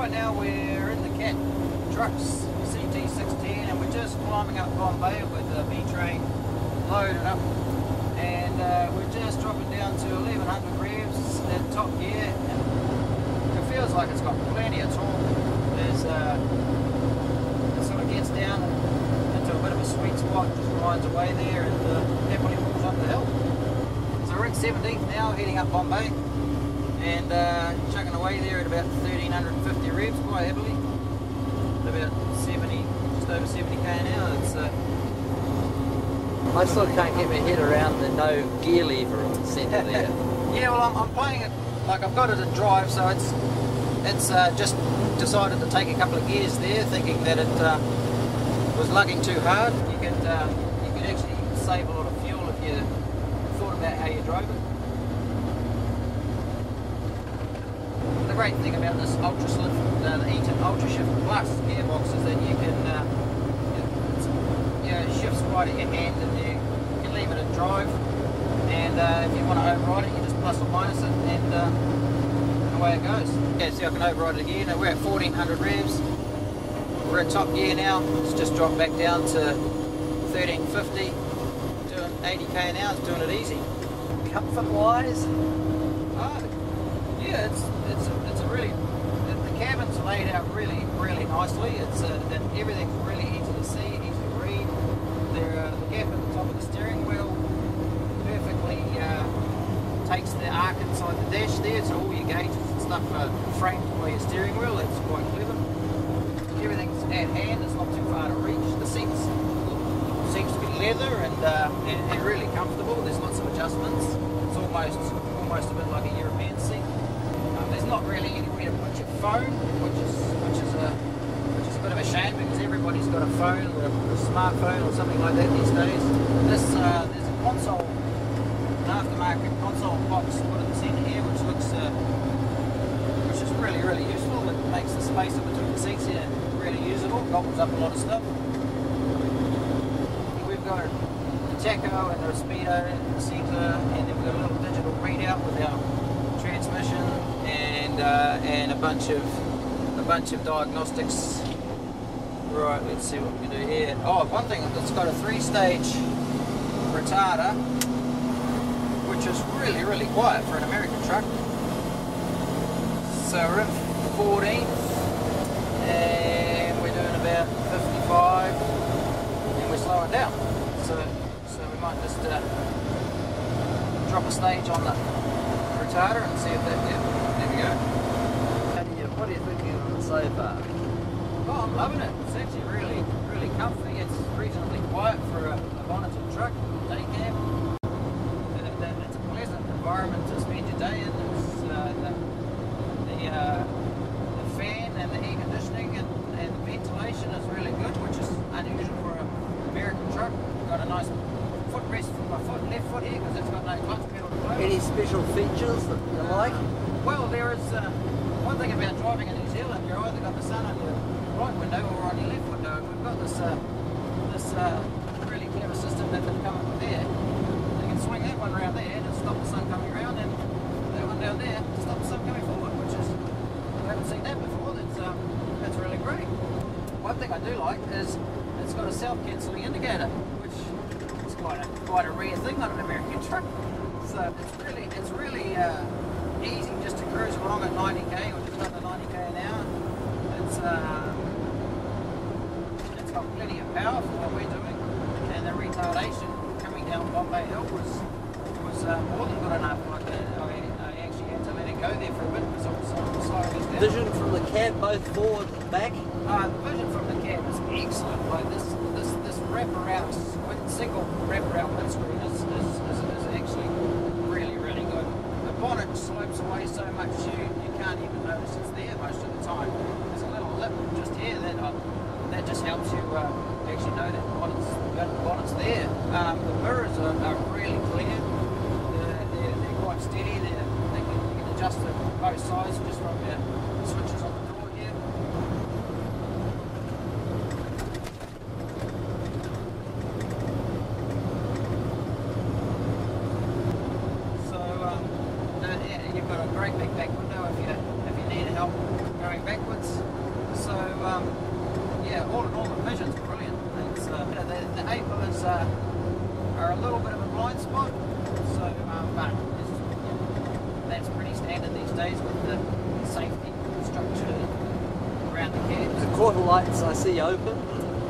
Now we're in the Cat CT610 and we're just climbing up Bombay with the B-train loaded up, and we're just dropping down to 1100 revs at top gear, and it feels like it's got plenty of torque. There's it sort of gets down into a bit of a sweet spot, just rides away there and happily pulls up the hill. So we're at 17th now, heading up Bombay, and chugging away there at about 1350 revs quite heavily, at about 70, just over 70k an hour. It's, I still can't get my head around the no gear lever on the centre there. Yeah, well I'm playing it, like I've got it in drive, so it's just decided to take a couple of gears there, thinking that it was lugging too hard. You could actually save a lot of fuel if you thought about how you drove it. The great thing about this UltraShift, the Eaton UltraShift Plus gearbox, is that you can, it shifts right at your hand, and you can leave it in drive, and if you want to override it, you just plus or minus it, and away it goes. Yeah, see, I can override it again. We're at 1400 revs. We're at top gear now. It's just dropped back down to 1350, doing 80k an hour. It's doing it easy. Comfort-wise? Yeah, it's a really, the cabin's laid out really nicely. It's and everything's really easy to see, easy to read. The gap at the top of the steering wheel perfectly takes the arc inside the dash there, so all your gauges and stuff are framed by your steering wheel. That's quite clever. Everything's at hand. It's not too far to reach. The seats seems to be leather and really comfortable. There's lots of adjustments. It's almost a bit like a European seat. There's not really anywhere to put your phone, which is a bit of a shame, because everybody's got a phone or a smartphone or something like that these days. There's a console, an aftermarket console box put in the centre here, which is really useful. It makes the space in between the seats here really usable. Gobbles up a lot of stuff. We've got a tacho and a speedo in the centre, and then we've got a little digital readout with our transmission and a bunch of diagnostics. Right, let's see what we can do here. Oh, one thing, it's got a 3-stage retarder, which is really quiet for an American truck. So we're in 14th, and we're doing about 55, and we're slowing down. So we might just drop a stage on the retarder and see if that, yeah, there we go. What are you thinking of it so far? Oh, I'm loving it. It's actually really comfy. It's reasonably quiet for a bonneted truck, day cab. It's a pleasant environment to spend your day in. It's, the fan and the air conditioning and the ventilation is really good, which is unusual for an American truck. Got a nice footrest for my left foot here, because it's got no clutch pedal to play. Any special features that you like? Well, there is one thing about driving in New Zealand. You're either got the sun on your right window or on your left window. We've got this really clever system that they've come up with there. You can swing that one around there to stop the sun coming around, and that one down there to stop the sun coming forward, which is, I haven't seen that before. That's really great. One thing I do like is it's got a self-cancelling indicator, which is quite a rare thing on an American truck. So it's really easy just to cruise along at 90k or just under 90k an hour. It's got plenty of power for what we're doing, retardation coming down Bombay Hill was more than good enough. Like I actually had to let it go there for a bit because I was slowing it down. Vision from the cab both forward and back? The vision from the cab is excellent. Like this wraparound, single wraparound windscreen is actually really, really good. The bonnet slopes away so much you can't even notice it's there most of the time. There's a little lip just here that just helps you actually know that the bonnet's there. The mirrors are really clear. They're quite steady. You can adjust them both sides just from the switches on the door here. You've got a great big back window if you need help going backwards. So yeah, all in all, the vision's brilliant. It's, the 8-wheelers are a little bit of a blind spot. So, but that's pretty standard these days with the safety structure around the cabs. The quarter lights I see open.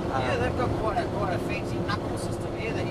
Yeah, they've got quite a fancy knuckle system here that